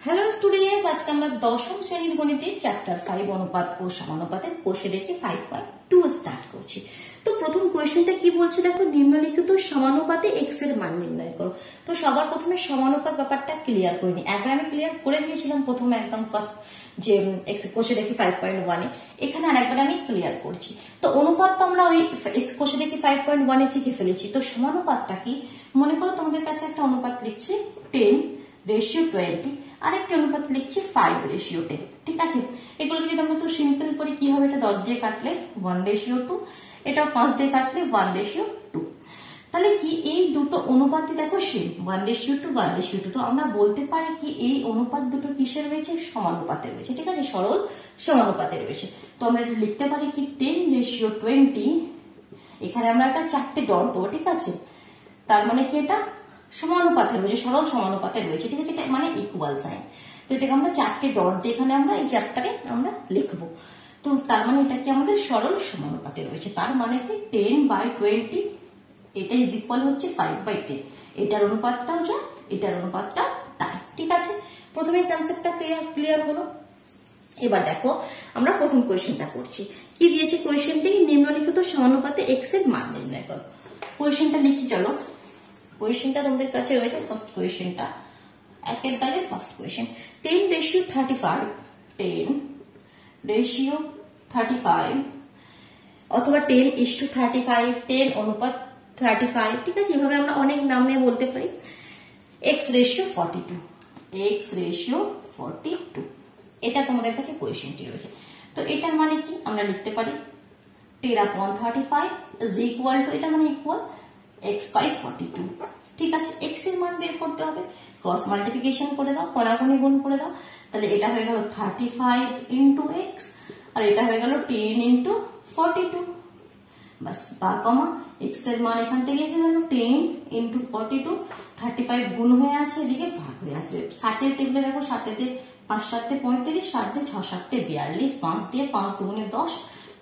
Hello students, আজকে আমরা দশম শ্রেণীর গণিতের চ্যাপ্টার 5 অনুপাত ও সমানুপাতের কোষে দেখে 5.2 স্টার্ট করছি। তো প্রথম কোয়েশ্চেনটা কি বলছে দেখো, নিম্নলিখিত সমানুপাতে এক্স এর মান নির্ণয় করো। তো সবার প্রথমে সমানুপাত ব্যাপারটা ক্লিয়ার করে নি। একবার আমি ক্লিয়ার করে দিয়েছিলাম প্রথমে একদম ফার্স্ট যে এক্স কোষে দেখি 5.1 এখানে আরেকবার আমি ক্লিয়ার করছি। তো অনুপাত তো আমরা ওই এক্স কোষে দেখি 5.1 শিখে ফেলেছি। তো সমানুপাতটা কি, মনে করো তোমাদের কাছে একটা অনুপাত লিখছি 10:20, আরেকটি অনুপাত লিখছি 5:10। ঠিক আছে, এগুলো যদি আমরা একটু সিম্পল করি কি হবে, এটা 10 দিয়ে কাটলে 1:2, এটা 5 দিয়ে কাটলে 1:2। তাহলে কি এই দুটো অনুপাতই দেখো সেম 1:1:2। তো আমরা বলতে পারি কি এই অনুপাত দুটো কিসের রয়েছে, সমানুপাতে রয়েছে। ঠিক আছে, সরল সমানুপাতে রয়েছে। তো আমরা এটা লিখতে পারি কি 10:20, এখানে আমরা একটা 4টে ডট দেবো। ঠিক আছে, তার মানে কি এটা সমানুপাতে রয়েছে, সরল সমানুপাতে রয়েছে। ঠিক আছে, এটা মানে ইকুয়াল সাইন। তো এটাকে আমরা 4টে ডট দিয়ে এখানে আমরা এই চ্যাপ্টারে আমরা লিখবো। তো তার মানে এটা কি আমাদের সরল সমানুপাতে রয়েছে। তার মানে কি 10/20 এটা ইজ ইকুয়াল হচ্ছে 5/10। এটার অনুপাতটাও যা, এটার অনুপাতটা তাই। ঠিক আছে, প্রথমে কনসেপ্টটা ক্লিয়ার হলো। এবার দেখো আমরা প্রথম কোয়েশ্চেনটা করছি। কি দিয়েছে কোয়েশ্চেনটি, নিম্নলিখিত সমানুপাতে এক্স এর মান নির্ণয় করো। কোয়েশ্চেনটা লিখি চলো। কোয়েশ্চেনটা তোমাদের কাছে রয়েছে ফার্স্ট কোয়েশ্চেনটা, একের দাগের ফার্স্ট কোয়েশ্চেন। 10:35, 10:35 অথবা 10:35, 10:35। ঠিক আছে, এভাবে আমরা অনেক নামে বলতে পারি। x:42, x:42, এটা তোমাদের কাছে কোয়েশ্চেনটি রয়েছে। তো এটার মানে কি আমরা লিখতে পারি 10/35 ইজ ইকুয়াল টু, এটা মানে ইকুয়াল x/42। ঠিক আছে, x এর মান বের করতে হবে, ক্রস মাল্টিপ্লিকেশন করে দাও, কোনাকুনি গুণ করে দাও। তাহলে এটা হয়ে গেল 35 ইন্টু x, আর এটা হয়ে গেল 10 ইন্টু 42। বাস, বা কমা x এর মান এখান থেকে এসে গেল 10 ইন্টু 42, 35 গুণ হয়ে আছে, এদিকে ভাগ হয়ে আসবে। 7 টেবিলে দেখো, 7 দিয়ে 5 7 35, 7 দিয়ে 6 7 42, 5 দিয়ে 5 দুগুণে 10,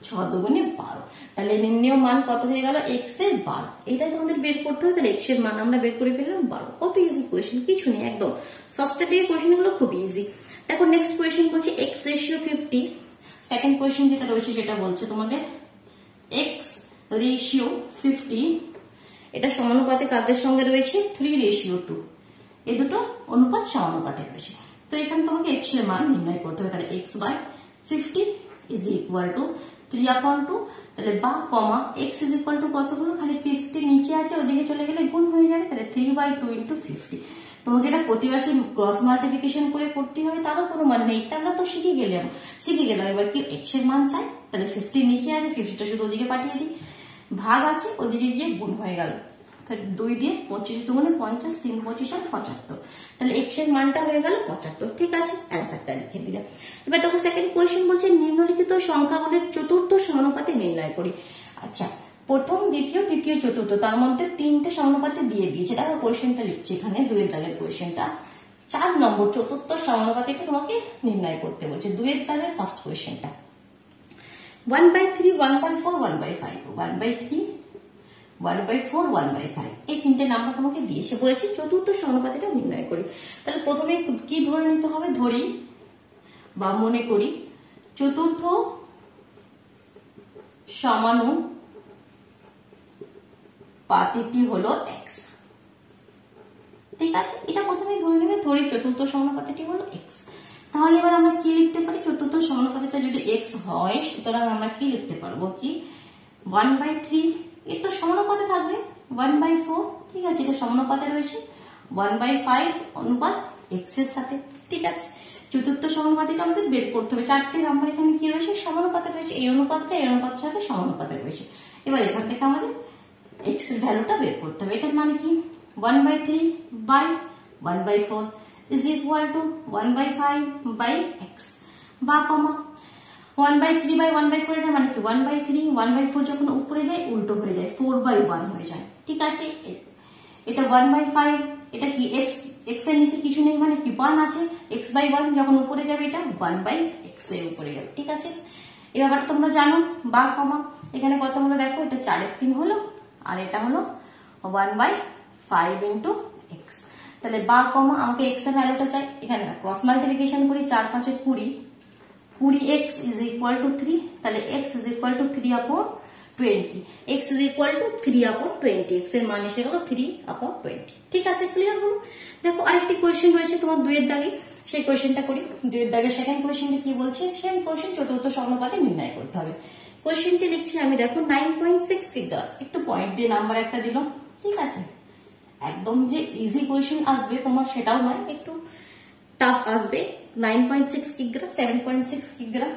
6 দুগুণে 12। তাহলে নির্ণেয় মান কত হয়ে গেল, এক্স এর 12। এটাই তোমাদের বের করতে হবে। তাহলে এক্স এর মান আমরা বের করে ফেললাম 12। কত ইজি কোয়েশ্চেন, কিছু নেই একদম। ফার্স্টের দিকে কোয়েশ্চেন গুলো খুব ইজি। দেখো নেক্সট কোয়েশ্চেন বলছে x:50। সেকেন্ড কোয়েশ্চেন যেটা রয়েছে সেটা বলছে তোমাদের x:50, এটা সমানুপাতে কাদের সঙ্গে রয়েছে, 3:2। এই দুটো অনুপাত সমানুপাতে রয়েছে। তো এখানে তোমাকে x এর মান নির্ণয় করতে হবে। তাহলে x/50 ইজ ইকুয়াল টু 3/2। তাহলে বা comma x is equal two কত হলো, খালি 50 নিচে আছে, ওদিকে চলে গেলে গুণ হয়ে যাবে। তাহলে 3/2 ইন্টু 50। তোমাকে এটা প্রতিবার সেই ক্রস মাল্টিপ্লিকেশন করে করতে হবে, তারও কোনো মানে নেই। এটা আমরা তো শিখে গেলাম। এবার কি x এর মান চাই। তাহলে 50 নিচে আছে, 50টা শুধু ওদিকে পাঠিয়ে দিই, ভাগ আছে, ওদিকে গিয়ে গুণ হয়ে গেল। 2 দিয়ে 25 দুগুণে 50, 3 25 75। তাহলে এক্স এর মানটা হয়ে গেল 75। ঠিক আছে, অ্যান্সারটা লিখে দিলাম। এবার দেখো সেকেন্ড কোয়েশ্চেন বলছে নিম্নলিখিত সংখ্যাগুলির চতুর্থ সমানুপাতে নির্ণয় করি। আচ্ছা, প্রথম, দ্বিতীয়, তৃতীয়, চতুর্থ, তার মধ্যে 3টে সমানুপাতে দিয়ে দিয়েছে। দেখো কোয়েশ্চেনটা লিখছি এখানে, 2 দাগের কোয়েশ্চেনটা। 4 নম্বর চতুর্থ সমানুপাতে তোমাকে নির্ণয় করতে বলছে। 2 দাগের ফার্স্ট কোয়েশ্চেনটা 1/3, 1/4, 1/5, 1/3, 1/4, 1/5, এই 3টে নাম্বার তোমাকে দিয়েছে, বলেছে চতুর্থ সমানুপাতিটা নির্ণয় করি। তাহলে প্রথমে কি ধরে নিতে হবে, ধরি বা মনে করি চতুর্থ সমানুপাতিটি হলো x। ঠিক আছে, এটা প্রথমে ধরে নেবে, ধরি চতুর্থ সমানুপাতিটি হলো x। তাহলে এবার আমরা কি লিখতে পারি, চতুর্থ সমানুপাতিটা যদি x হয়, সুতরাং আমরা কি লিখতে পারবো কি 1/3, এর তো সমানুপাতে থাকবে 1/4। ঠিক আছে, এটা সমানুপাতে রয়েছে 1/5 অনুপাত x এর সাথে। ঠিক আছে, চতুর্থ সমানুপাতিটা আমাদের বের করতে হবে। 4টে নাম্বার এখানে কি রয়েছে, সমানুপাতে রয়েছে। এই অনুপাতটা এই অনুপাতের সাথে সমানুপাতে রয়েছে। এবার এখান থেকে আমাদের x এর ভ্যালুটা বের করতে হবে। এটার মানে কি 1/3/1/4 ইজ ইকুয়াল টু 1/5/x, বা কমা 1/3/1/4, এটার মানে কি 1/3, 1/4 যখন উপরে যায় উল্টো হয়ে যায়, 4/1 হয়ে যায়। ঠিক আছে, এটা 1/5, এটা কি x এর নিচে কিছু নেই, মানে কি 1 আছে, x/1 যখন উপরে যাবে এটা 1/x হয়ে উপরে যাবে। ঠিক আছে, এই ব্যাপারটা তোমরা জানো। বা কমা এখানে কত হলো দেখো, এটা 4/3 হলো, আর এটা হলো 1/5 ইন্টু x। তাহলে বা কমা আমাকে এক্স এর ভ্যালুটা চাই, এখানে ক্রস মাল্টিপ্লিকেশন করি, 4 5 20, 20x ইজ ইকুয়াল টু 3, তাহলে x is equal two 3/20, x is equal two 3/20, x এর মান এসে গেল 3/20। ঠিক আছে, ক্লিয়ার হলো? দেখো আরেকটি কোয়েশ্চেন রয়েছে তোমার 2 এর দাগে, সেই কোয়েশ্চেনটা করি। 2 এর দাগে সেকেন্ড কোয়েশ্চেনটা কি বলছে, সেম কোয়েশ্চেন চতুর্থ সমানুপাতে নির্ণয় করতে হবে। কোয়েশ্চেনটি লিখছি আমি, দেখো 9.6 কিগ্রা, একটু পয়েন্ট দিয়ে নাম্বার একটা দিল। ঠিক আছে, একদম যে ইজি কোয়েশ্চেন আসবে তোমার সেটাও নয়, একটু টাফ আসবে। 9.6 কিগ্রা, 7.6 কিগ্রা,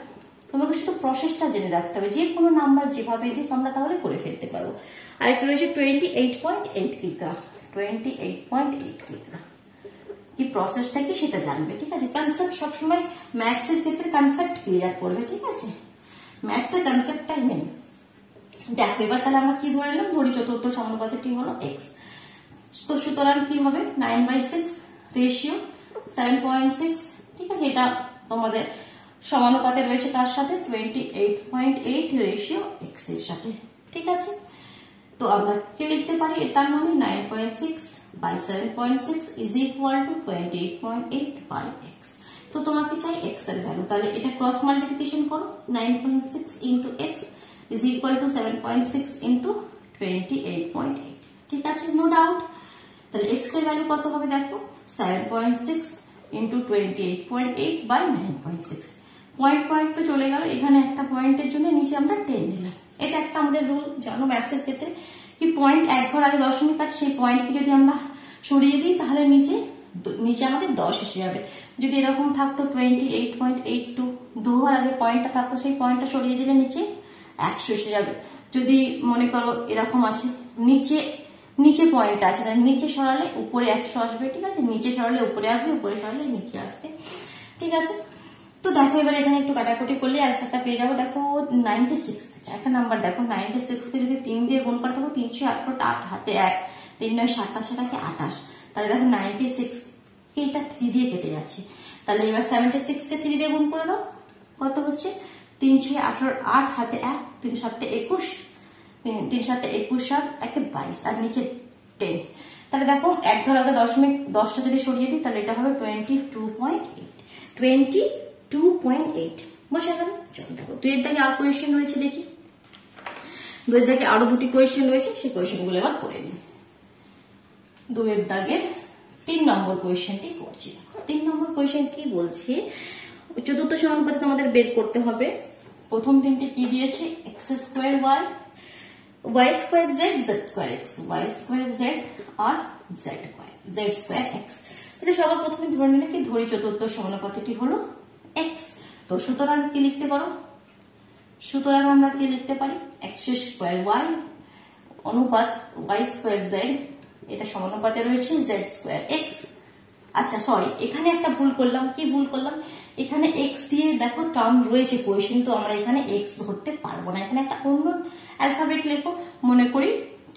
তোমাকে শুধু প্রসেসটা জেনে রাখতে হবে, যে কোনো নাম্বার যেভাবে দিক আমরা তাহলে করে ফেলতে পারবো। আর একটা রয়েছে 28.8 কিগ্রা, 28.8 কিগ্রা, কি প্রসেসটা কি সেটা জানবে। ঠিক আছে, কনসেপ্ট সবসময় ম্যাথস এর ক্ষেত্রে কনসেপ্ট ক্লিয়ার করবে। ঠিক আছে, ম্যাথস এর কনসেপ্টটাই মেন। দেখো এবার তাহলে আমরা কি ধরে নিলাম, ধরি চতুর্থ সমানুপাতিকটি হলো x, তো সুতরাং কি হবে 9/6 রেশিও 7.6। ঠিক আছে, এটা তোমাদের সমানুপাতে রয়েছে তার সাথে 28.8 রেশিও x এর সাথে। ঠিক আছে, তো আমরা কি লিখতে পারি, তার মানে 9.6/7.6 ইজ ইকুয়াল টু 28.8/x। তো তোমাকে চাই x এর ভ্যালু, তাহলে এটা ক্রস মাল্টিপ্লিকেশন করো, 9.6 into x is equal two 7.6 into 28.8। ঠিক আছে, নো ডাউট। তাহলে x এর ভ্যালু কত হবে দেখো, 7.6 ইন্টু 28.8/9.6। পয়েন্ট তো চলে গেল, এখানে একটা পয়েন্টের জন্য নিচে আমরা 10 দিলাম। এটা একটা আমাদের রুল জানো ম্যাথসের ক্ষেত্রে, কি পয়েন্ট এক ঘর আগে দশমিক আছে, সেই পয়েন্টকে যদি আমরা সরিয়ে দিই তাহলে নিচে আমাদের 10 এসে যাবে। যদি এরকম থাকতো 28.82, দু ঘর আগে পয়েন্টটা থাকতো, সেই পয়েন্টটা সরিয়ে দিলে নিচে 100 এসে যাবে। যদি মনে করো এরকম আছে, নিচে পয়েন্ট আছে, তাহলে নিচে সরালে উপরে 100 আসবে। ঠিক আছে, নিচে সরালে উপরে আসবে, উপরে সরালে নিচে আসবে। ঠিক আছে, তো দেখো এবার এখানে একটু কাটাকুটি করলে অ্যান্সারটা পেয়ে যাবো। দেখো 96, আচ্ছা একটা নাম্বার দেখো, 96 কে যদি 3 দিয়ে গুণ করে থাকো, 308 হাতে 1, 3 9 27 টাকে 28, তাহলে দেখো 96 কে এটা 3 দিয়ে কেটে যাচ্ছে। তাহলে এবার 76 কে 3 দিয়ে গুণ করে দাও, কত হচ্ছে 308 হাতে 1, 3 7 21, 3 7 21 আর 1 22 আর নিচে 10। তাহলে দেখো এক ঘর আগে দশমিক 10টা যদি সরিয়ে দিই তাহলে এটা হবে 22.8 বসে গেল। চল দেখো 2 এর দাগে আর কোয়েশ্চেন রয়েছে, দেখি 2 এর দাগে আরো দুটি কোয়েশ্চেন রয়েছে, সেই কোয়েশ্চেন গুলো এবার করে নিই। 2 এর দাগের 3 নম্বর কোয়েশ্চেনটি করছি। 3 নম্বর কোয়েশ্চেন কি বলছে, চতুর্থ সমানুপাতে আমাদের বের করতে হবে। প্রথম তিনটি কি দিয়েছে, x square y square z, z square x, y square z আর z স্কয়ার x। এটা সবার প্রথমে ধরে নিলে কি, ধরি চতুর্থ সমানুপাতিটি হলো x। তো সুতরাং কি লিখতে পারো, সুতরাং আমরা কি লিখতে পারি, x স্কয়ার y অনুপাত y স্কয়ার z, এটা সমানুপাতে রয়েছে z স্কয়ার x। আচ্ছা সরি, এখানে একটা ভুল করলাম। কি ভুল করলাম, এখানে x দিয়ে দেখো টার্ম রয়েছে কোয়েশ্চেন, তো আমরা এখানে x ধরতে পারবো না, এখানে একটা অন্য অ্যালফাবেট লেখো। মনে করি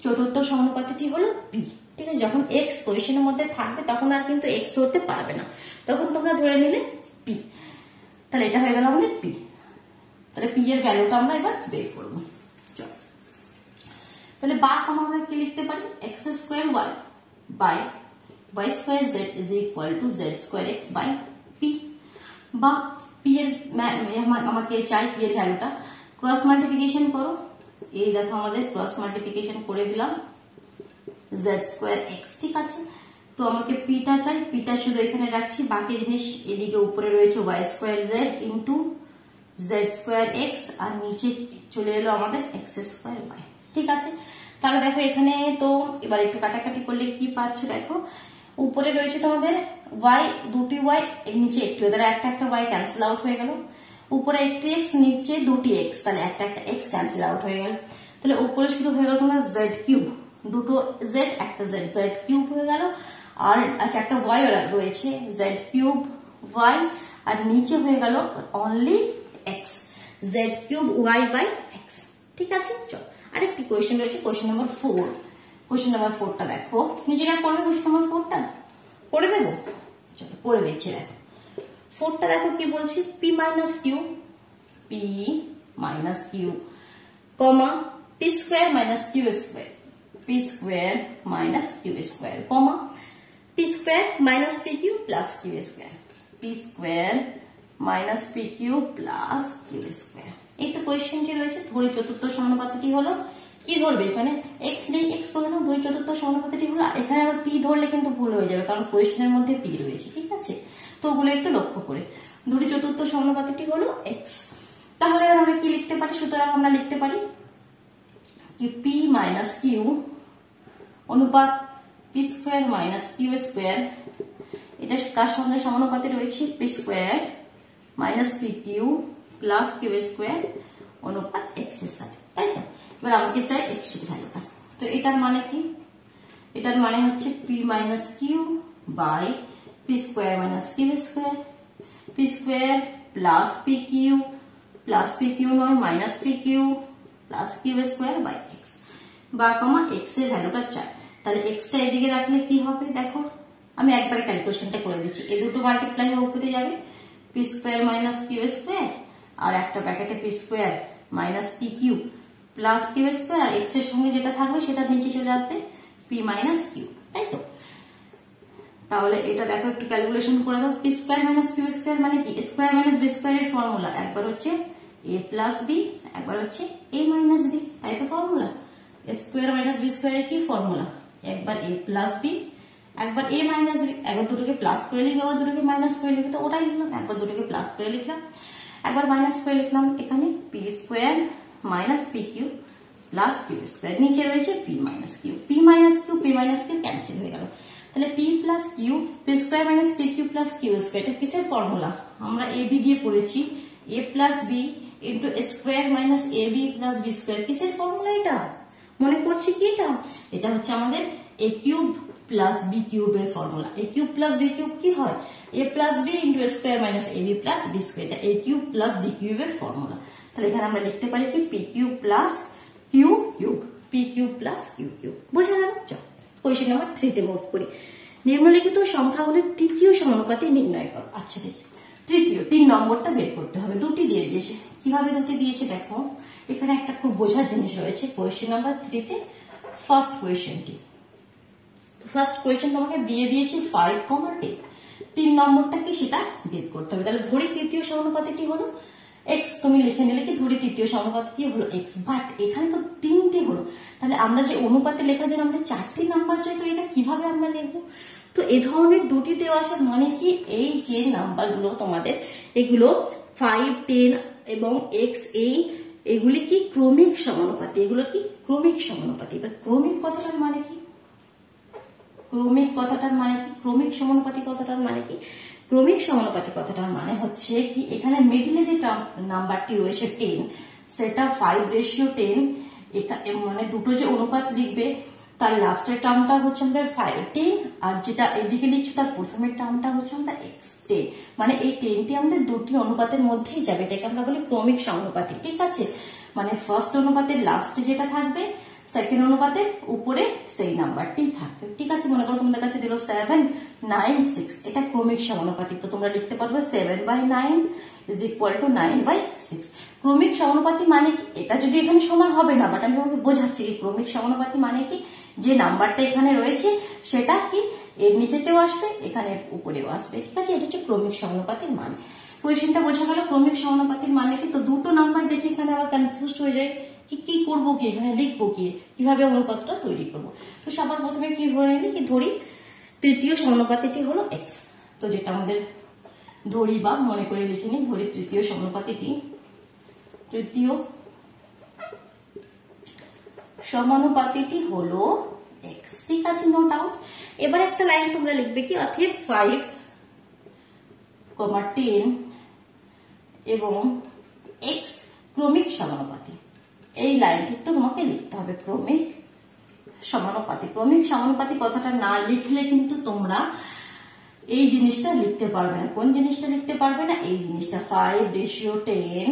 চতুর্থ সমানুপাতিটি হলো p। ঠিক আছে, যখন x কোয়েশ্চেনের মধ্যে থাকবে তখন আর কিন্তু x ধরতে পারবে না, তখন তোমরা ধরে নিলে p। তাহলে এটা হয়ে গেল আমাদের p। তাহলে p এর ভ্যালুটা আমরা এবার বের করবো। চলো তাহলে বা কমা আমরা কি লিখতে পারি, x square y by y square z is equal to z square x by p। বা p এর আমাকে চাই p এর ভ্যালুটা, ক্রস মাল্টিপ্লিকেশন করো। এই দেখো আমাদের ক্রস মাল্টিপ্লিকেশন করে দিলাম z স্কয়ার x। ঠিক আছে, তো আমাকে p টা চাই, p টা শুধু এখানে রাখছি, বাকি জিনিস এদিকে উপরে রয়েছে y square z into z square x আর নিচে চলে এলো আমাদের x স্কয়ার y। ঠিক আছে, তাহলে দেখো এখানে তো এবার একটু কাটাকাটি করলে কি পাচ্ছ, দেখো উপরে রয়েছে তোমাদের y, দুটি y, এর নিচে একটু, তাহলে একটা y ক্যান্সেল আউট হয়ে গেল। উপরে একটি x, নিচে দুটি x, তাহলে একটা x ক্যান্সেল আউট হয়ে গেল। তাহলে উপরে শুধু হয়ে গেল তোমার z কিউব, দুটো z একটা z, z কিউব হয়ে গেল। আর আচ্ছা একটা y রয়েছে, z কিউব y, আর নিচে হয়ে গেল only x, z cube y by x। ঠিক আছে, চল আরেকটি কোয়েশ্চেন রয়েছে, কোয়েশ্চেন নাম্বার 4। কোয়েশ্চেন নাম্বার 4টা দেখো, নিজেরা করবে। কোয়েশ্চেন নাম্বার 4টা করে দেবো, চলো করে দিচ্ছি। দেখো 4টা দেখো কি বলছি, p minus Q comma p square minus Q square, p square minus Q square comma p P square minus P Q plus Q square, P square minus P Q plus Q square. এই তো কোয়েশ্চেনটি রয়েছে। ধরি চতুর্থ সমানুপাতিটি হলো, কি ধরবে এখানে x নেই, এক্স ধরে নাও। ধরি চতুর্থ সমানুপাতিটি হলো, এখানে আবার পি ধরলে কিন্তু ভুল হয়ে যাবে, কারণ কোয়েশ্চেনের মধ্যে পি রয়েছে, ঠিক আছে? তো ওগুলো একটু লক্ষ্য করে। ধরি চতুর্থ সমানুপাতিটি হলো এক্স, তাহলে এবার আমরা কি লিখতে পারি? সুতরাং আমরা লিখতে পারি কি পি মাইনাস কিউ অনুপাত P square minus Q square, এটা কার সঙ্গে সমানুপাতে রয়েছে? P square minus P Q plus Q square অনুপাত এক্স এর সাথে, তাই তো? এবার আমাকে চাই এক্স এর ভ্যালুটা। তো এটার মানে কি? এটার মানে হচ্ছে P minus Q by P square minus Q square, P square plus P Q নয় minus P Q plus Q square by X, বা কমা এক্স এর ভ্যালুটা চাই। তাহলে এক্সটা এদিকে রাখলে কি হবে দেখো, আমি একবারে ক্যালকুলেশনটা করে দিচ্ছি। এই দুটো মাল্টিপ্লাই হয়ে উপরে যাবে, P square minus Q square, আর একটা প্যাকেটে P square minus P Q plus Q square, আর এক্স এর সঙ্গে যেটা থাকবে সেটা নিচে চলে আসবে পি মাইনাস কিউ, তাই তো? তাহলে এটা দেখো একটু ক্যালকুলেশন করে দাও। P square minus Q square মানে কি? স্কোয়ার মাইনাস বি স্কোয়ারের ফর্মুলা, একবার হচ্ছে এ প্লাস বি, একবার হচ্ছে এ মাইনাস বি, তাই তো ফর্মুলা? স্কোয়ার মাইনাস বি স্কোয়ারের কি ফর্মুলা? একবার এ প্লাস বি, একবার এ মাইনাস বি। একবার দুটোকে প্লাস করে লিখবো, একবার দুটোকে মাইনাস করে লিখবো, তো ওটাই লিখলাম। একবার দুটোকে প্লাস করে লিখলাম, একবার মাইনাস করে লিখলাম। এখানে P square minus P Q plus Q square, নিচে রয়েছে P minus Q, P minus Q cancel হয়ে গেল। তাহলে P plus Q, P square minus P Q plus Q square, এটা কিসের ফর্মুলা? আমরা এ বি দিয়ে পড়েছি, A plus B into square minus A B plus B square. কিসের formula এটা? মনে করছি কি এটা? এটা হচ্ছে আমাদের এ কিউব প্লাস বি কিউবের ফর্মুলা। এ কিউব প্লাস বি কিউব কি হয়? A plus B into square minus A B plus B square, এটা এ কিউব প্লাস বি কিউবের ফর্মুলা। তাহলে এখানে আমরা লিখতে পারি কি P cube plus Q cube, P cube plus Q cube. বোঝা গেল? চল কোয়েশ্চেন নাম্বার 3 তে মুভ করি। নিম্নলিখিত সংখ্যাগুলির তৃতীয় সমানুপাতি নির্ণয় করো। আচ্ছা দেখি, তৃতীয় 3 নম্বরটা বের করতে হবে। দুটি দিয়ে দিয়েছে, কিভাবে দুটি দিয়েছে দেখো। এখানে একটা খুব বোঝার জিনিস রয়েছে কোয়েশ্চেন নাম্বার 3 তে। ফার্স্ট কোয়েশ্চেনটি, ফার্স্ট কোয়েশ্চেন তোমাকে দিয়ে দিয়েছি 5,10। 3 নম্বরটা কি সেটা বের করতে হবে। তাহলে ধরি তৃতীয় সমানুপাতিটি হলো এক্স, তুমি লিখে নিলে কি ধরি তৃতীয় সমানুপাতিটি হলো এক্স, বাট এখানে তো 3টি হলো। তাহলে আমরা যে অনুপাতে লেখার জন্য আমাদের 4টি নাম্বার চাই, তো এটা কিভাবে আমরা লিখবো? তো এ ধরনের দুটি দেওয়া আসার মানে কি, এই যে নাম্বারগুলো তোমাদের এগুলো 5, 10 এবং এক্স, এগুলি কি ক্রমিক সমানুপাতি, এগুলো কি ক্রমিক সমানুপাতি। এবার ক্রমিক কথাটার মানে কি? ক্রমিক কথাটার মানে কি? ক্রমিক সমানুপাতি কথাটার মানে কি? ক্রমিক সমানুপাতি কথাটার মানে হচ্ছে কি, এখানে মিডলে যে নাম্বারটি রয়েছে 10, সেটা 5:10, মানে দুটো যে অনুপাত লিখবে তার লাস্টের টার্মটা হচ্ছে আমাদের 5:10, আর যেটা এদিকে লিখছো তার প্রথমের টার্মটা হচ্ছে আমাদের x10। মানে এই 10টি আমাদের দুটি অনুপাতের মধ্যেই যাবে, এটাকে আমরা বলি ক্রমিক সমানুপাতি, ঠিক আছে? মানে ফার্স্ট অনুপাতের লাস্টে যেটা থাকবে, সেকেন্ড অনুপাতের উপরে সেই নাম্বারটি থাকবে, ঠিক আছে? মনে করো তোমাদের কাছে দিল 7, 9, 6, এটা ক্রমিক সমানুপাতি। তো তোমরা লিখতে পারবে 7/9 = 9/6। ক্রমিক সমানুপাতি মানে কি? এটা যদি এখানে সমান হবে না, বাট আমি তোমাকে বোঝাচ্ছি কি ক্রমিক সমানুপাতি মানে কি, যে নাম্বারটা এখানে রয়েছে সেটা কি এর নিচেতেও আসবে, এখানে উপরেও আসবে, ঠিক আছে? এটা হচ্ছে ক্রমিক সমানুপাতির মান। কোয়েশ্চেনটা বোঝা গেল ক্রমিক সমানুপাতির মানে কি। তো দুটো নাম্বার দেখে এখানে আবার কনফিউজ হয়ে যায়, কি করবো, কি এখানে লিখবো, কি কিভাবে অনুপাতটা তৈরি করবো। তো সবার প্রথমে কি ধরে নিলি, কি ধরি তৃতীয় সমানুপাতিটি হলো এক্স। তো যেটা আমাদের ধরি বা মনে করে লিখে নি, ধরি তৃতীয় সমানুপাতিটি, তৃতীয় সমানুপাতিটি হলো এক্স, ঠিক আছে? No doubt. এবার একটা লাইন তোমরা লিখবে কি, অতএব 5, 10 এবং এক্স ক্রমিক সমানুপাতি। এই লাইনটি একটু তোমাকে লিখতে হবে, ক্রমিক সমানুপাতি। ক্রমিক সমানুপাতি কথাটা না লিখলে কিন্তু তোমরা এই জিনিসটা লিখতে পারবে না। কোন জিনিসটা লিখতে পারবে না? এই জিনিসটা 5:10,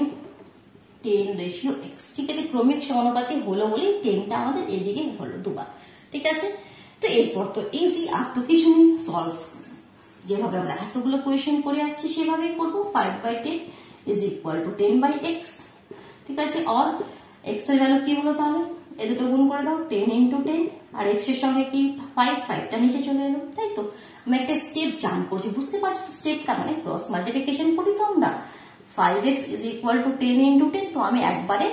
10:x, ঠিক আছে? ক্রমিক সমানুপাতি হলো বলেই 10টা আমাদের এদিকে হলো দুবার, ঠিক আছে? তো এরপর তো ইজি, আর তো কিছু নেই, সলভ যেভাবে আমরা এতগুলো কোয়েশ্চেন করে আসছি সেভাবেই করবো। 5/10 = 10/x, ঠিক আছে? আর x এর ভ্যালু কি হলো তাহলে? এই দুটো গুণ করে দাও, 10 ইন্টু 10, আর এক্স এর সঙ্গে কি 5, 5টা নিচে চলে এলো, তাই তো? আমি একটা স্টেপ জাম্প করছি, বুঝতে পারছো তো স্টেপটা, মানে ক্রস মাল্টিপ্লিকেশন করি তো আমরা। 5x is equal two 10 into 10, তো আমি একবারে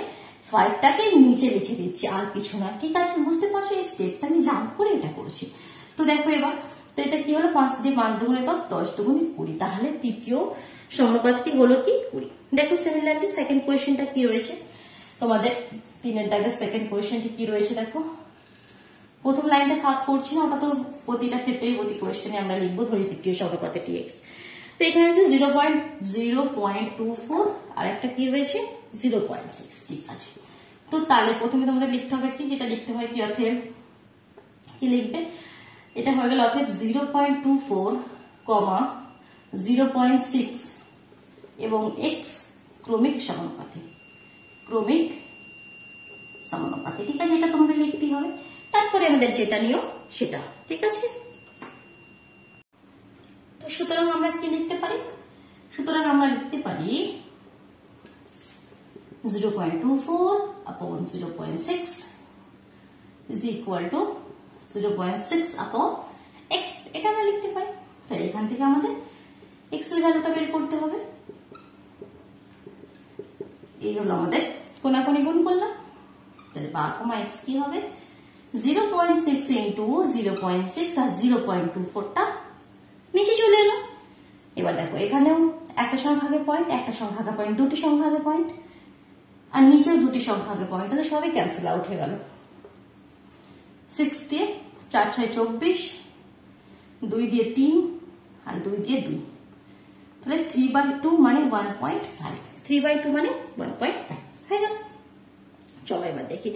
5টাকে নিচে লিখে দিচ্ছি, আর কিছু না। ঠিক আছে, বুঝতে পারছো এই স্টেপটা আমি জাম্প করে এটা করেছি। তো দেখো এবার, তো এটা কি হলো, 5 দিয়ে 5 দুগুণে 10, 10 দুগুণে 20, তাহলে তৃতীয় সমানুপাতটি হলো কি 20। দেখো সিমিলারলি সেকেন্ড কোয়েশ্চেনটা কি রয়েছে তোমাদের 3-এর দাগের সেকেন্ড কোয়েশ্চেনটি কি রয়েছে দেখো। প্রথম লাইনটা সাফ করছি না, ওটা তো প্রতিটা ক্ষেত্রেই প্রতি কোয়েশ্চেনে আমরা লিখবো, ধরি তৃতীয় সমানুপাতে টিএক্স। তো এখানে হচ্ছে 0.24 আর একটা কি রয়েছে 0.6। ঠিক আছে, তো তাহলে প্রথমে তোমাদের লিখতে হবে কি, যেটা লিখতে হয় কি অর্থে কি লিখবে, এটা হয়ে গেল অর্থে 0.24, 0.6 এবং এক্স ক্রমিক সমানুপাতে, ক্রমিক সমানুপাতে। ঠিক আছে, এটা তোমাদের লিখতেই হবে। তারপরে আমাদের যেটা নিয়ম সেটা। ঠিক আছে, তো সুতরাং আমরা কি লিখতে পারি, সুতরাং আমরা লিখতে পারি 0.24 upon 0.6 is equal to 0.6 upon x, এটা আমরা লিখতে পারি। তাই এখান থেকে আমাদের x এর ভ্যালুটা বের করতে হবে। এই হলো আমাদের কোনাকুনি গুণ করলাম, তাহলে বা কমা x কি হবে 0.6 ইন্টু 0.6 আর 0.24টা নিচে চলে এলো। এবার দেখো এখানেও একটা সংখ্যা আগে পয়েন্ট, একটা সংখ্যা আগে পয়েন্ট, দুটি সংখ্যা আগে পয়েন্ট, আর নিচেও দুটি সংখ্যা আগে পয়েন্ট, তাহলে সবই ক্যান্সেল আউট হয়ে গেল। 6 দিয়ে 4 6 24, 2 দিয়ে 3 আর 2 দিয়ে 2, তাহলে 3/2 মানে 1.5, 3/2 মানে 1.5 হয়ে গেল। চলো এবার দেখি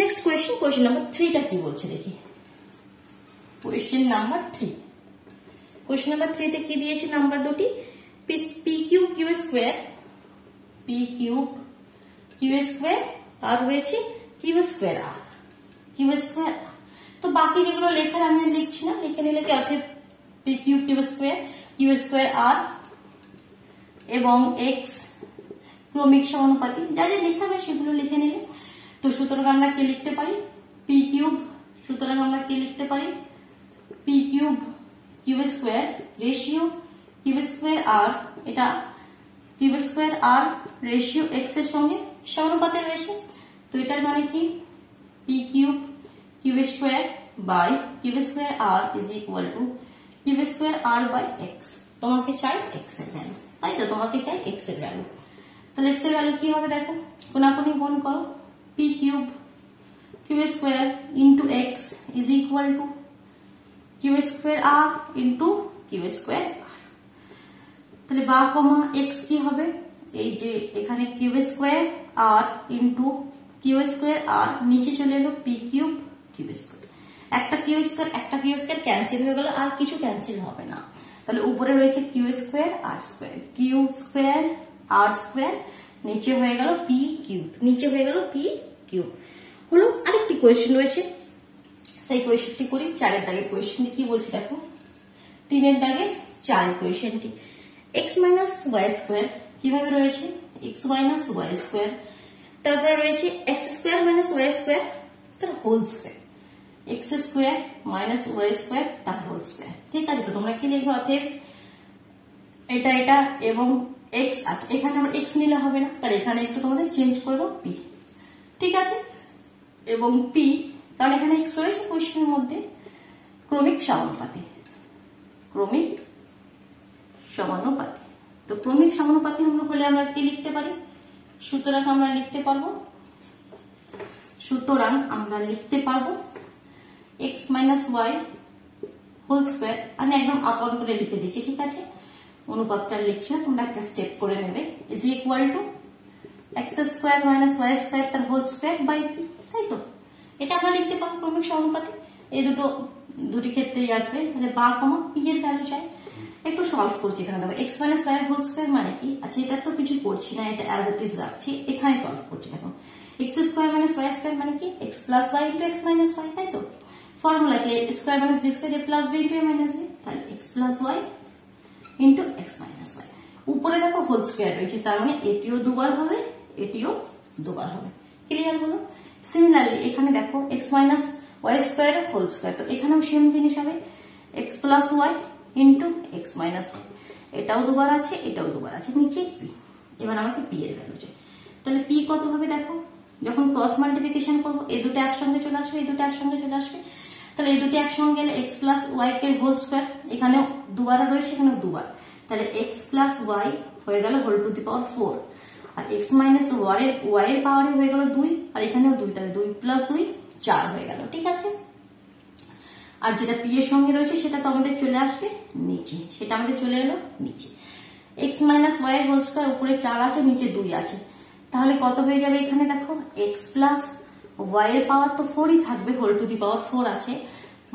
নেক্সট কোয়েশ্চেন, কোয়েশ্চেন নাম্বার 3টা কি বলছে দেখি। কোয়েশ্চেন নাম্বার 3, কোয়েশ্চেন নাম্বার 3 তে কি দিয়েছে নাম্বার দুটি, P cube Q square, P cube Q square আর হয়েছে Q square R, Q square. R বাকি যেগুলো লেখার আমি লিখছি না, লিখে নিলে কি অর্থাৎ পি কিউব কিউ স্কোয়ার আর এবং এক্স ক্রমিক সমানুপাতি, যা যা লেখা হবে সেগুলো লিখে নিলে। তো সুতরাং আমরা কি লিখতে পারি পি কিউব, সুতরাং আমরা কি লিখতে পারি P cube Q square ratio Q square R, এটা Q square R ratio X এর সঙ্গে সমানুপাতে রয়েছে। তো এটার মানে কি P cube Q square by Q square R is equal to Q square R by X. তোমাকে চাই এক্স এর ভ্যালু, তাই তো তোমাকে চাই এক্স এর ভ্যালু। তাহলে এক্স এর ভ্যালু কি হবে দেখো, কোনাকুনি গুণ করো, P cube Q square into X is equal to Q square R into Q square R. তাহলে বা কমা এক্স কি হবে, এই যে এখানে Q square R into Q square R, নিচে চলে এলো পি কিউব কিউ স্কোয়ার, একটা কিউ স্কোয়ার ক্যান্সেল হয়ে গেল, আর কিছু ক্যান্সেল হবে না। তাহলে উপরে রয়েছে কিউ স্কোয়ার আর স্কোয়ার, কিউ স্কোয়ার আর স্কোয়ার, নিচে হয়ে গেল পি কিউব, নিচে হয়ে গেল পি কিউব। হলো আরেকটি কোয়েশ্চেন রয়েছে, সেই কোয়েশ্চেনটি করি। 4-এর দাগের কোয়েশ্চেনটি কি বলছে দেখো, 3-এর দাগের 4 কোয়েশ্চেনটি এক্স মাইনাস ওয়াই স্কোয়ার কিভাবে রয়েছে, এক্স মাইনাস ওয়াই স্কোয়ার, তারপরে রয়েছে X square minus Y square তার whole square, X square minus Y square তার হোল স্কোয়ার। ঠিক আছে, তো তোমরা কি লিখবে অতএব এটা এটা এবং এক্স আছে, এখানে আবার এক্স নিলে হবে না, তাহলে এখানে একটু তোমাদের চেঞ্জ করে দাও পি। ঠিক আছে, এবং পি কারণ এখানে এক্স রয়েছে কোয়েশ্চেনের মধ্যে, ক্রমিক সমানুপাতি, ক্রমিক সমানুপাতি। তো ক্রমিক সমানুপাতি আমরা বলে আমরা কি লিখতে পারি, সুতরাং আমরা লিখতে পারবো, সুতরাং আমরা লিখতে পারবো X minus Y whole square, আমি একদম আপন করে লিখে দিচ্ছি। ঠিক আছে, অনুপাতটা লিখছি না, তোমরা একটা স্টেপ করে নেবে, is equal to X square minus Y square তার হোল স্কোয়ার বাই পি। তাই তো এটা আমরা লিখতে পারবো ক্রমিক সমানুপাতি, এই দুটি ক্ষেত্রেই আসবে। তাহলে বা কমা পি এর ভ্যালু চাই, একটু সলভ করছি। এখানে দেখো X minus Y whole square মানে কি, আচ্ছা এটা তো কিছু করছি না, এটা অ্যাজ ইট ইজ রাখছি, এখানে সলভ করছি। দেখো X square minus Y square মানে কি X plus Y into X minus Y, তাই তো ফর্মুলা কি square minus B square A plus B into A minus B, তাহলে X plus Y into X minus Y. উপরে দেখো whole square রয়েছে, তার মানে এটিও দুবার হবে, এটিও দুবার হবে। ক্লিয়ার হলো? সিমিলারলি এখানে দেখো X minus Y square whole square, তো এখানেও সেম জিনিস হবে X plus Y into X minus Y, এটাও দুবার আছে এটাও দুবার আছে, নিচে পি। এবার আমাকে পি এর ভ্যালু চাই, তাহলে পি কত হবে দেখো, যখন ক্রস মাল্টিপ্লিকেশন করবো এই দুটো একসঙ্গে চলে আসবে, এই দুটো একসঙ্গে চলে আসবে, তাহলে এই দুটো একসঙ্গে গেলে এক্স প্লাস ওয়াই কে হোল স্কোয়ার, এখানেও দুবার রয়েছে এখানেও দুবার, তাহলে এক্স প্লাস ওয়াই হয়ে গেল হোল টু দি পাওয়ার 4, আর এক্স মাইনাস ওয়াই এর পাওয়ারে হয়ে গেল 2, আর এখানেও 2, তাহলে 2 প্লাস 2 4 হয়ে গেল। ঠিক আছে, আর যেটা পি এর সঙ্গে রয়েছে সেটা তো আমাদের চলে আসবে নিচে, সেটা আমাদের চলে এলো নিচে। এক্স মাইনাস ওয়াই এর হোল স্কোয়ার উপরে 4 আছে নিচে 2 আছে, তাহলে কত হয়ে যাবে এখানে দেখো এক্স প্লাস ওয়াই এর পাওয়ার তো 4ই থাকবে, হোল টু দি পাওয়ার 4 আছে,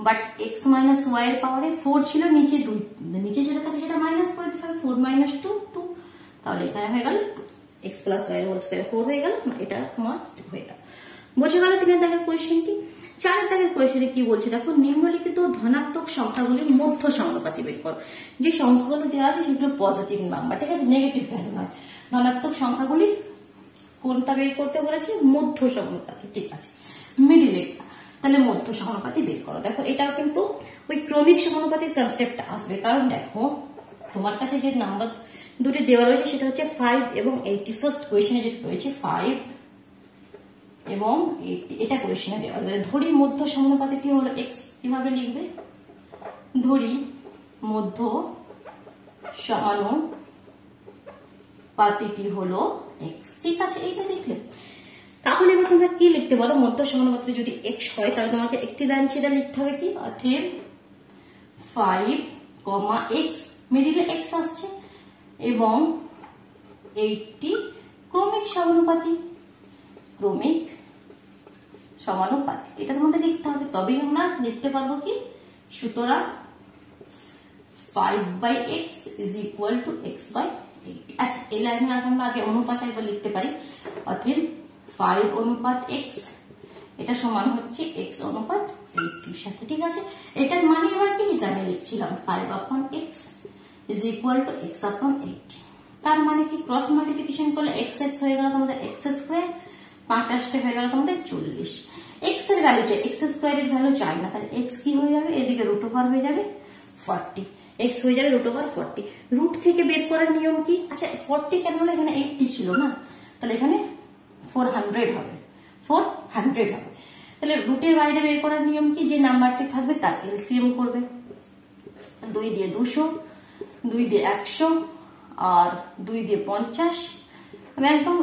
বাট এক্স মাইনাস ওয়াই এর পাওয়ারে 4 ছিল নিচে 2, নিচে যেটা থাকে সেটা মাইনাস করে দিতে হবে, 4 মাইনাস 2 2, তাহলে এখানে হয়ে গেল এক্স প্লাস ওয়াই এর হোল স্কোয়ার 4 হয়ে গেল, এটা তোমার হয়ে গেল। বুঝে গেল 3 দাগের কোয়েশ্চেনটি। 4 দাগের কোয়েশ্চেনে কি বলছে দেখো, নিম্নলিখিত ধনাত্মক সংখ্যাগুলির মধ্য সমানুপাতি বের করো। যে সংখ্যাগুলো দেওয়া আছে সেগুলো পজিটিভ নাম্বার, ঠিক আছে, নেগেটিভ ভ্যালু নয়। ধনাত্মক সংখ্যাগুলির কোনটা বের করতে বলেছে, মধ্য সমানুপাতি, ঠিক আছে, মিডিল এটা, তাহলে মধ্য সমানুপাতি বের করো। দেখো এটাও কিন্তু ওই ক্রমিক সমানুপাতির কনসেপ্ট আসবে, কারণ দেখো তোমার কাছে যে নাম্বার দুটি দেওয়া রয়েছে সেটা হচ্ছে 5 এবং 80। ফার্স্ট কোয়েশ্চেনে যেটা রয়েছে 5 এবং 80, এটা কোয়েশ্চেনে দেওয়া যাবে। ধরি মধ্য সমানুপাতিটি হলো এক্স, কিভাবে লিখবে, ধরি মধ্য সমানুপাতিটি হলো এক্স, ঠিক আছে, এইটা লিখলে। তাহলে এবার তোমরা কি লিখতে পারো, মধ্য সমানুপাতিতে যদি এক্স হয় তাহলে তোমাকে একটি লাইন সেটা লিখতে হবে কি, অতএব 5, এক্স, মিডিলে এক্স আসছে, এবং 80 ক্রমিক সমানুপাতি, ক্রমিক সমানুপাতি, এটা তোমাদের লিখতে হবে, তবেই আমরা লিখতে পারবো কি, সুতরাং 5/x is equal to x by 80। আচ্ছা, এই লাইনের আগে আমরা আগে অনুপাত একবার লিখতে পারি, অতএব 5 অনুপাত x, এটা সমান হচ্ছে x অনুপাত 80 সাথে, ঠিক আছে। এটার মানে এবার কি, যেটা আমি লিখছিলাম 5/x is equal to x upon 80, তার মানে কি, ক্রস মাল্টিপ্লিকেশন করলে x হয়ে গেল তোমাদের x স্কোয়ার, 5 হয়ে গেল তোমাদের 40। x এর ভ্যালু চাই, x স্কোয়ার এর ভ্যালু চাই না, তাহলে x কি হয়ে যাবে, এদিকে রুট ওভার হয়ে যাবে 40, x হয়ে যাবে রুট ওভার 40। রুট থেকে বের করার নিয়ম কি, আচ্ছা 40 কেন হলো, এখানে 80 ছিল না, তাহলে এখানে 400 হবে, 400 হবে। তাহলে রুটের বাইরে বের করার নিয়ম কি, যে নাম্বারটি থাকবে তার এলসিএম করবে, 2 দিয়ে 200, 2 দিয়ে 100, আর 2 দিয়ে 50। আমি একদম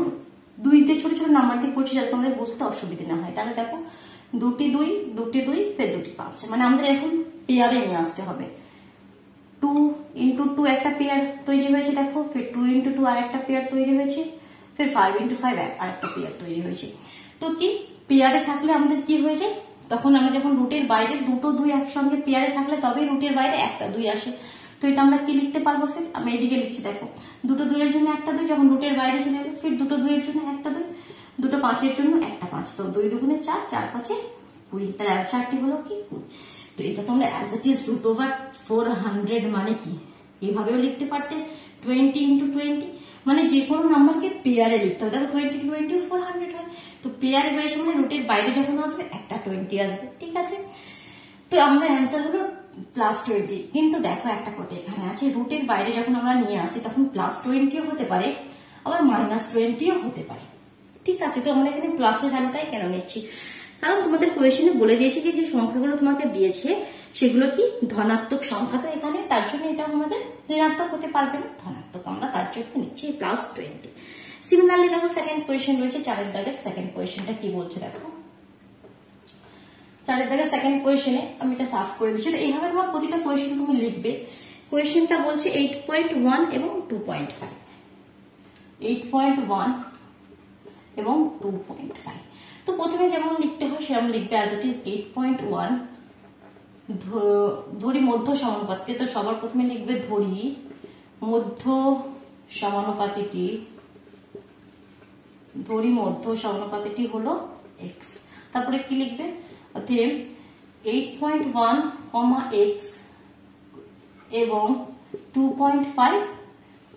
2 দিয়ে ছোট ছোট নাম্বার দিয়ে করছি যাতে তোমাদের বুঝতে অসুবিধা না হয়। তাহলে দেখো 2টি 2, 2টি 2, ফের 2টি 5, মানে আমাদের এখন পেয়ারে নিয়ে আসতে হবে। 2 into 2 একটা পেয়ার তৈরি হয়েছে, দেখো ফের 2 into 2 আর একটা পেয়ার তৈরি হয়েছে, ফের 5 into 5 আর একটা পেয়ার তৈরি হয়েছে। তো কি পেয়ারে থাকলে আমাদের কি হয়েছে, তখন আমরা যখন রুটের বাইরে দুটো 2 একসঙ্গে পেয়ারে থাকলে তবেই রুটের বাইরে একটা 2 আসে। তো এটা আমরা কি লিখতে পারবো, ফের আমি এদিকে লিখছি, দেখো দুটো 2 এর জন্য একটা 2, যখন রুটের বাইরে চলে যাবে ফের দুটো 2 এর জন্য একটা 2, দুটো 5 এর জন্য একটা 5, তো 2 দুগুণে 4, 4 5 20, তাহলে 4টি হলো কি 20। তো এটা তোমরা as it is root over 400 মানে কি এভাবেও লিখতে পারতে, 20 into 20, মানে যে কোনো নাম্বারকে পেয়ারে লিখতে হবে। দেখো 20 to 20 400 হয়, তো পেয়ারে রয়েছে মানে রুটের বাইরে যখন আসবে একটা 20 আসবে, ঠিক আছে। তো আমাদের অ্যান্সার হলো +20। কিন্তু দেখো একটা কথা এখানে আছে, রুটের বাইরে যখন আমরা নিয়ে আসি তখন +20ও হতে পারে, আবার -20ও হতে পারে, ঠিক আছে। তো আমরা এখানে প্লাসের ভ্যালুটাই কেন নিচ্ছি, কারণ তোমাদের কোয়েশ্চেনে বলে দিয়েছে কি যে সংখ্যাগুলো তোমাকে দিয়েছে সেগুলো কি ধনাত্মক সংখ্যা, তো এখানে তার জন্য এটা আমাদের ঋণাত্মক হতে পারবে না, ধনাত্মক, আমরা তার জন্য নিচ্ছি +20। সিমিলারলি দেখো সেকেন্ড কোয়েশ্চেন রয়েছে 4 দাগের, সেকেন্ড কোয়েশ্চেনটা কি বলছে দেখো, 4 দাগের সেকেন্ড কোয়েশ্চেনে আমি এটা সাফ করে দিচ্ছি। তো এইভাবে তোমার প্রতিটা কোয়েশ্চেন তুমি লিখবে। কোয়েশ্চেনটা বলছে 8.1 এবং 2.5, 8.1 এবং 2.5। তো প্রথমে যেমন লিখতে হয় সেরকম লিখবে, অ্যাজ ইট ইজ 8.1, ধরি মধ্য সমানুপাতিতে, তো সবার প্রথমে লিখবে ধরি মধ্য সমানুপাতিটি, ধরি মধ্য সমানুপাতিটি হলো x, তারপরে কি লিখবে, অতএব 8.1, x এবং 2.5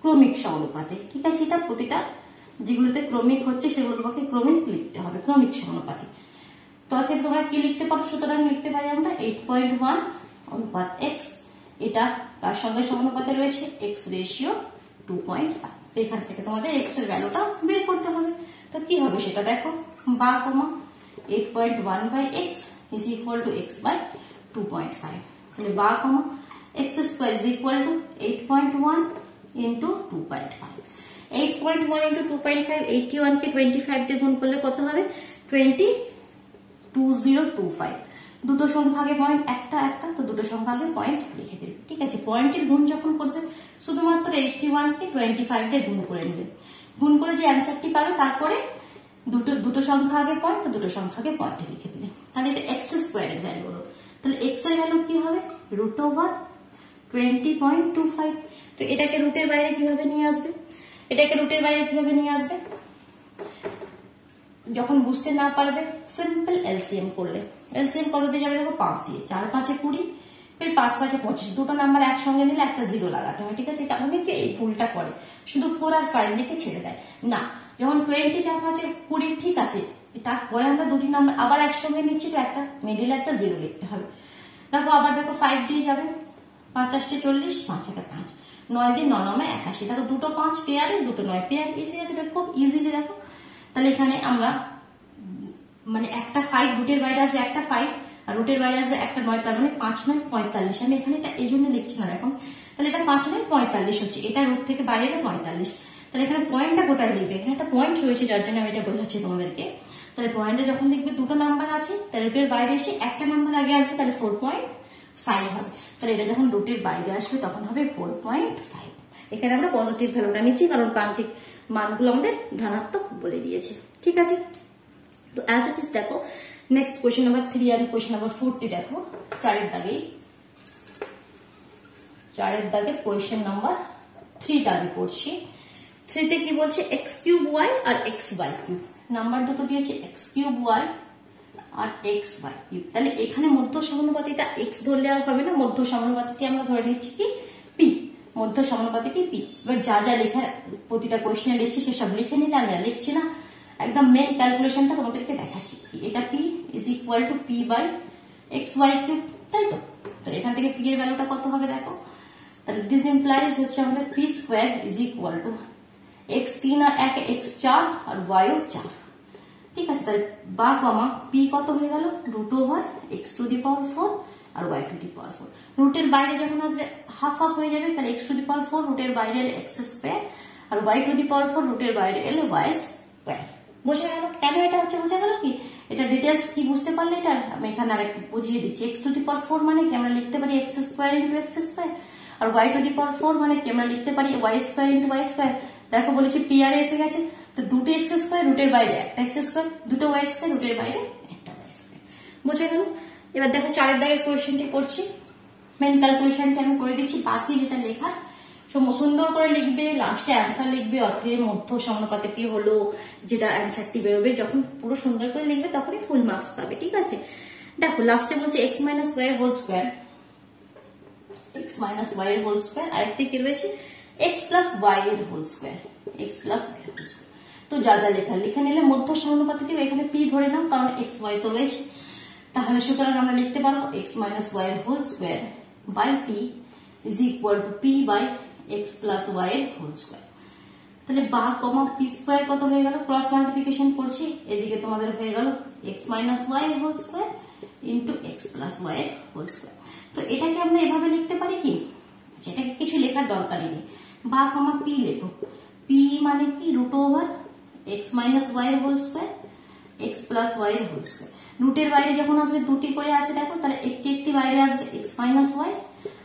ক্রমিক সমানুপাতে, ঠিক আছে। এটা প্রতিটা যেগুলোতে ক্রমিক হচ্ছে সেগুলো তোমাকে ক্রমিক লিখতে হবে, ক্রমিক সমানুপাতি। তো অতএব তোমরা কি লিখতে পারো, সুতরাং লিখতে পারি আমরা 8.1 অনুপাত x, এটা কার সঙ্গে সমানুপাতে রয়েছে, x রেশিও 2.5। এখান থেকে তোমাদের x এর ভ্যালুটা বের করতে হবে। তো কি হবে সেটা দেখো, বা comma 8.1 by x is equal to x by 2.5। তাহলে বা comma x square is equal to 8.1 into 2.5। 8.1 into 2.5, 81 কে 25 দিয়ে গুণ করলে কত হবে, 2025। দুটো সংখ্যা আগে পয়েন্ট, একটা একটা, তো দুটো সংখ্যা আগে পয়েন্ট লিখে দিলে, ঠিক আছে। পয়েন্টের গুণ যখন করবে শুধুমাত্র 81 কে 25 দিয়ে গুণ করে নেবে, গুণ করে যে অ্যান্সারটি পাবে তারপরে দুটো সংখ্যা আগে পয়েন্ট, তো দুটো সংখ্যা আগে পয়েন্টে লিখে দিলে, তাহলে এটা x স্কোয়ারের ভ্যালু হলো। তাহলে x এর ভ্যালু কি হবে, √20.25। তো এটাকে রুটের বাইরে কিভাবে নিয়ে আসবে, এটাকে রুটের বাইরে কিভাবে নিয়ে আসবে, যখন বুঝতে না পারবে সিম্পল এলসিএম করলে। এলসিএম কত দিয়ে যাবে দেখো, 5 দিয়ে, 4 5 20, ফের 5 5 25, দুটো নাম্বার একসঙ্গে নিলে একটা জিরো লাগাতে হয়, ঠিক আছে। এটা অনেকে এই ভুলটা করে, শুধু 4 আর 5 লিখে ছেড়ে দেয়। না, যখন 20 4 5 20 ঠিক আছে, তারপরে আমরা দুটি নাম্বার আবার একসঙ্গে নিচ্ছি, তো একটা মিডিলে একটা জিরো লিখতে হবে। দেখো আবার দেখো 5 দিয়ে যাবে, 5 8 40, 5 1 5, 9 দিয়ে 9 9 81। দেখো দুটো 5 পেয়ারে, দুটো 9 পেয়ার, ইজি আছে, খুব ইজিলি দেখো। তাহলে এখানে আমরা মানে একটা 5 রুটের বাইরে আসবে, একটা 5 আর রুটের বাইরে আসবে একটা 9, তার মানে 5 9 45। আমি এখানে এটা এই জন্য লিখছি না দেখো, তাহলে এটা 5 9 45 হচ্ছে, এটা রুট থেকে বাইরে এলে 45। তাহলে এখানে পয়েন্টটা কোথায় লিখবে, এখানে একটা পয়েন্ট রয়েছে যার জন্য আমি এটা বোঝাচ্ছি তোমাদেরকে। তাহলে পয়েন্টে যখন লিখবে দুটো নাম্বার আছে, তাহলে রুটের বাইরে এসে একটা নাম্বার আগে আসবে, তাহলে 4.5 হবে। তাহলে এটা যখন রুটের বাইরে আসবে তখন হবে 4.5। এখানে আমরা পজিটিভ ভ্যালুটা নিচ্ছি, কারণ প্রান্তিক মানগুলো আমাদের ধনাত্মক বলে দিয়েছে, ঠিক আছে। তো অ্যাজ ইট ইজ দেখো, নেক্সট কোয়েশ্চেন নাম্বার 3 আর কোয়েশ্চেন নাম্বার 4 দেখো, 4 এর দাগে কোয়েশ্চেন নাম্বার 3 টা আগে করছি। 3 তে কি বলছে, x³ y আর xy কিউব, নাম্বার দুটো দিয়েছে x³ y আর xy কিউব। তাহলে এখানে মধ্য সমানুপাতিটা x ধরলে আর হবে না, মধ্য সমানুপাতিটি আমরা ধরে নিচ্ছি কি p, মধ্য সমানুপাতিটি p। এবার যা যা লেখার প্রতিটা কোয়েশ্চেনে লিখছি সেসব লিখে নিলে, আমি আর লিখছি না, একদম মেন ক্যালকুলেশনটা তোমাদেরকে দেখাচ্ছি। এটা p is equal to p by xy cube, তাই তো। তাহলে এখান থেকে p এর ভ্যালুটা কত হবে দেখো, তাহলে দিস ইমপ্লাইজ হচ্ছে আমাদের p square is equal to x 3 আর 1 x 4 আর y ও 4, ঠিক আছে। তাহলে বা কমা p কত হয়ে গেল, √x⁴ আর y⁴। রুটের বাইরে যখন আসবে হাফ হাফ হয়ে যাবে, তাহলে x⁴ রুটের বাইরে এলে x স্কোয়ার আর y⁴ রুটের বাইরে এলে y স্কোয়ার। বোঝা গেল কেন এটা হচ্ছে, বোঝা গেল কি, এটা ডিটেলস কি বুঝতে পারলে এটা আমি এখানে আরেকটু বুঝিয়ে দিচ্ছি। x⁴ মানে কি, আমরা লিখতে পারি x square into x square, আর y⁴ মানে কি, আমরা লিখতে পারি y square into y square. দেখো বলেছি p আর f গেছে, তো দুটো x স্কোয়ার রুটের বাইরে একটা x স্কোয়ার, দুটো y স্কোয়ার রুটের বাইরে একটা y স্কোয়ার। বোঝা গেল। এবার দেখো 4 এর দাগের কোয়েশ্চেনটি করছি, মেন ক্যালকুলেশনটা আমি করে দিচ্ছি, বাকি যেটা লেখার সুন্দর করে লিখবে, লাস্টে অ্যান্সার লিখবে, অথের মধ্য সমানুপাতিটি হলো যেটা অ্যান্সারটি বেরোবে, যখন পুরো সুন্দর করে লিখবে তখনই ফুল মার্কস পাবে, ঠিক আছে। দেখো লাস্টে বলছে x মাইনাস y এর whole square, x minus y এর হোল স্কোয়ার, আরেকটি কি রয়েছে x প্লাস y এর whole square, x plus y এর হোল স্কোয়ার। তো যা যা লেখা লিখে নিলে, মধ্য সমানুপাতিটি এখানে p ধরে নাও, কারণ x y তো রয়েছে। তাহলে সুতরাং আমরা লিখতে পারবো x মাইনাস y এর whole square by p is equal to p by x plus y এর হোল স্কোয়ার। তাহলে বা কমা p স্কোয়ার কত হয়ে গেল, ক্রস মাল্টিপ্লিকেশন করছি, এদিকে তোমাদের হয়ে গেল x মাইনাস y এর whole square into x plus y এর হোল স্কোয়ার। তো এটাকে আমরা এভাবে লিখতে পারি কি, এটাকে কিছু লেখার দরকারই নেই, বা কমা p লেখো, p মানে কি √x মাইনাস y এর whole square x plus y এর হোল স্কোয়ার। রুটের বাইরে যখন আসবে দুটি করে আছে দেখো, তাহলে একটি একটি বাইরে আসবে x মাইনাস y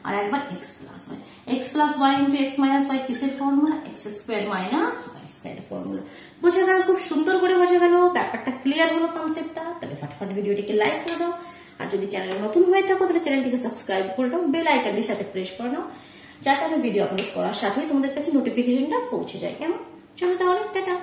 আর একবার x plus y, x plus y into x minus y কিসের formula, x square minus y square formula. বোঝা গেল, খুব সুন্দর করে বোঝা গেল, ব্যাপারটা ক্লিয়ার হলো কনসেপ্টটা। তাহলে ফটাফট ভিডিওটিকে লাইক করে দাও, আর যদি চ্যানেলে নতুন হয়ে থাকো তাহলে চ্যানেলটিকে সাবস্ক্রাইব করে দাও, বেল আইকনটির সাথে প্রেস করে নাও, যাতে আমি ভিডিও আপলোড করার সাথেই তোমাদের কাছে নোটিফিকেশনটা পৌঁছে যায়। কেমন, চলো তাহলে টাটা।